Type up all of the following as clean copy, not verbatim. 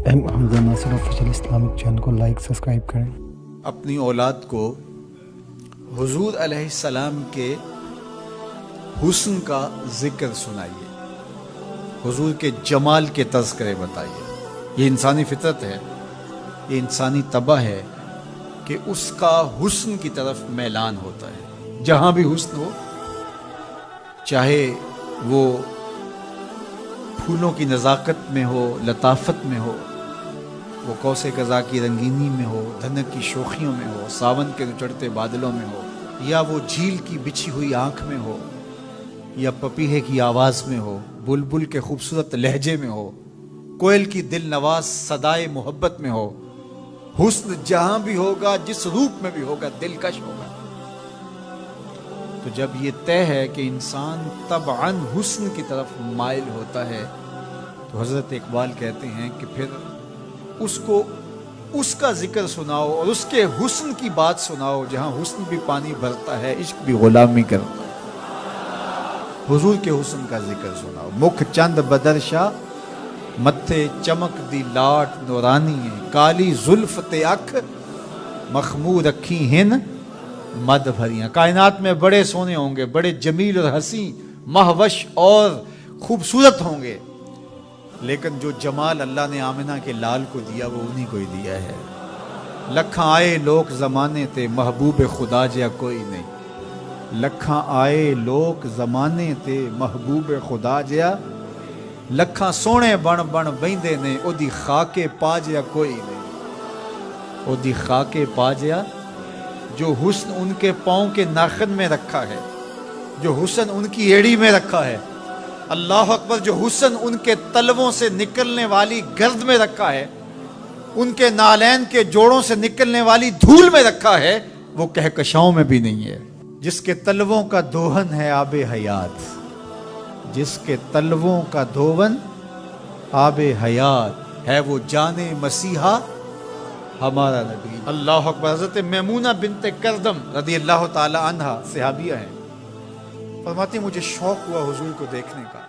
حمزہ ناصر official Islamic channel کو like subscribe کریں۔ اپنی اولاد کو حضور علیہ السلام کے حسن کا ذکر سنائیے، حضور کے جمال کے تذکرے بتائیے۔ یہ انسانی فطرت ہے، یہ انسانی طبع ہے کہ اس کا حسن کی طرف میلان ہوتا ہے۔ جہاں بھی حسن ہو، چاہے وہ پھولوں کی نزاکت میں ہو، لطافت میں ہو، وہ قوس قزح کی رنگینی میں ہو، دھنک کی شوخیوں میں ہو، ساون کے چڑھتے بادلوں میں ہو، یا وہ جھیل کی بچھی ہوئی آنکھ میں ہو، یا پپیہے کی آواز میں ہو، بلبل کے خوبصورت لہجے میں ہو، کوئل کی دل نواز صدائے محبت میں ہو، حسن جہاں بھی ہوگا، جس روپ میں بھی ہوگا، دلکش ہوگا۔ تو جب یہ طے ہے کہ انسان طبعاً حسن کی طرف مائل ہوتا ہے، تو حضرت اقبال کہتے ہیں کہ پھر اس کو اس کا ذکر سناؤ اور اس کے حسن کی بات سناؤ، جہاں حسن بھی پانی بھرتا ہے، عشق بھی غلامی کرتا ہے۔ حضور کے حسن کا ذکر سناؤ۔ مکھ چند بدرشا متھے چمک دی لاٹ نورانی ہے، کالی زلف تے اکھ مخمور رکھی ہن مد بھریاں۔ کائنات میں بڑے سونے ہوں گے، بڑے جمیل اور حسین، مہوش اور خوبصورت ہوں گے، لیکن جو جمال اللہ نے آمنہ کے لال کو دیا وہ انہی کو ہی دیا ہے۔ لکھاں آئے لوگ زمانے تے محبوب خدا جیا کوئی نہیں، لکھاں آئے لوگ زمانے تے محبوب خدا جیا، لکھاں سونے بن بن بہندے نے او دی خاکے پا جیا کوئی نہیں، او دی خاکے پا جیا۔ جو حسن ان کے پاؤں کے ناخن میں رکھا ہے، جو حسن ان کی ایڑی میں رکھا ہے، اللہ اکبر، جو حسن ان کے تلووں سے نکلنے والی گرد میں رکھا ہے، ان کے نالین کے جوڑوں سے نکلنے والی دھول میں رکھا ہے، وہ کہکشاؤں میں بھی نہیں ہے۔ جس کے تلووں کا دھون ہے آب حیات، جس کے تلووں کا دھون آب حیات ہے، وہ جان مسیحا ہمارا نبی۔ اللہ اکبر۔ حضرت میمونہ بنت کردم رضی اللہ تعالی عنہ صحابیہ ہیں، فرماتی مجھے شوق ہوا حضور کو دیکھنے کا،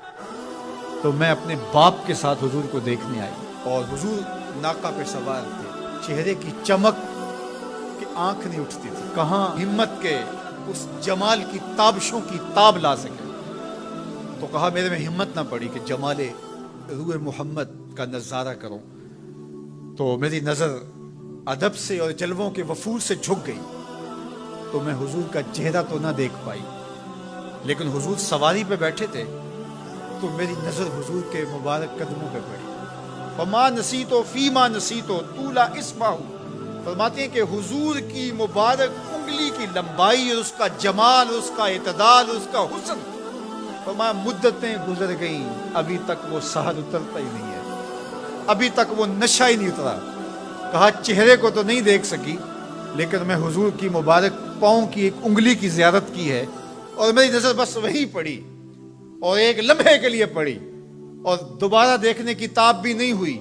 تو میں اپنے باپ کے ساتھ حضور کو دیکھنے آئی، اور حضور ناقہ پہ سوار تھے، چہرے کی چمک کہ آنکھ نہیں اٹھتی تھی، کہاں ہمت کے اس جمال کی تابشوں کی تاب لا سکے۔ تو کہا میرے میں ہمت نہ پڑی کہ جمال روح محمد کا نظارہ کروں، تو میری نظر ادب سے اور جلووں کے وفور سے جھک گئی، تو میں حضور کا چہرہ تو نہ دیکھ پائی، لیکن حضور سواری پہ بیٹھے تھے، تو میری نظر حضور کے مبارک قدموں پہ پڑی۔ فما نسیتو فیما نسیتو طولا اسمہو، فرماتے ہیں کہ حضور کی مبارک انگلی کی لمبائی اور اس کا جمال، اس کا اعتدال، اس کا حسن، فرمایا مدتیں گزر گئیں، ابھی تک وہ سحر اترتا ہی نہیں ہے، ابھی تک وہ نشہ ہی نہیں اترا۔ کہا چہرے کو تو نہیں دیکھ سکی، لیکن میں حضور کی مبارک پاؤں کی ایک انگلی کی زیارت کی ہے، اور میری نظر بس وہی پڑی، اور ایک لمحے کے لیے پڑی، اور دوبارہ دیکھنے کی تاب بھی نہیں ہوئی،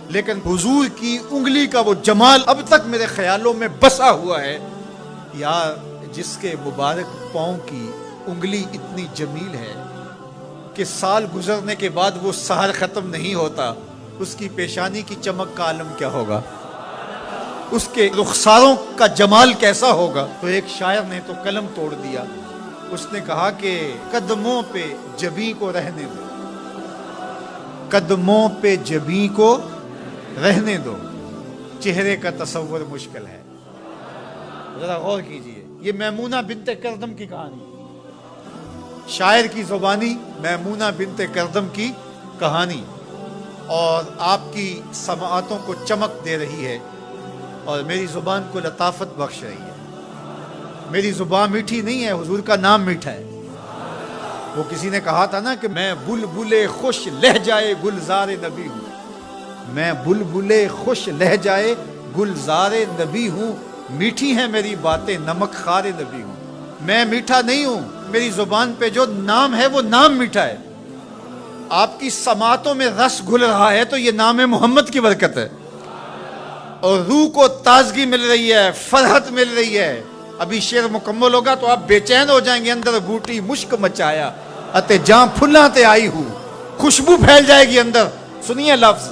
لیکن حضور کی انگلی کا وہ جمال اب تک میرے خیالوں میں بسا ہوا ہے۔ یار جس کے مبارک پاؤں کی انگلی اتنی جمیل ہے کہ سال گزرنے کے بعد وہ سحر ختم نہیں ہوتا، اس کی پیشانی کی چمک کا عالم کیا ہوگا، اس کے رخساروں کا جمال کیسا ہوگا۔ تو ایک شاعر نے تو قلم توڑ دیا، اس نے کہا کہ قدموں پہ جبیں کو رہنے دو، قدموں پہ جبیں کو رہنے دو، چہرے کا تصور مشکل ہے۔ ذرا غور کیجئے، یہ میمونہ بنت کردم کی کہانی، شاعر کی زبانی میمونہ بنت کردم کی کہانی، اور آپ کی سماعتوں کو چمک دے رہی ہے، اور میری زبان کو لطافت بخش رہی ہے۔ میری زبان میٹھی نہیں ہے، حضور کا نام میٹھا ہے۔ وہ کسی نے کہا تھا نا کہ میں بلبل خوش لہجائے گلزار نبی ہوں، میں بلبل خوش لہجائے گلزار نبی ہوں، میٹھی ہیں میری باتیں نمک خار نبی ہوں۔ میں میٹھا نہیں ہوں، میری زبان پہ جو نام ہے وہ نام میٹھا ہے۔ آپ کی سماعتوں میں رس گھل رہا ہے تو یہ نام محمد کی برکت ہے، اور روح کو تازگی مل رہی ہے، فرحت مل رہی ہے۔ ابھی شعر مکمل ہوگا تو آپ بے چین ہو جائیں گے۔ اندر بوٹی مشک مچایا اتے جہاں پھلاں تے آئی ہوں، خوشبو پھیل جائے گی اندر۔ سنیے لفظ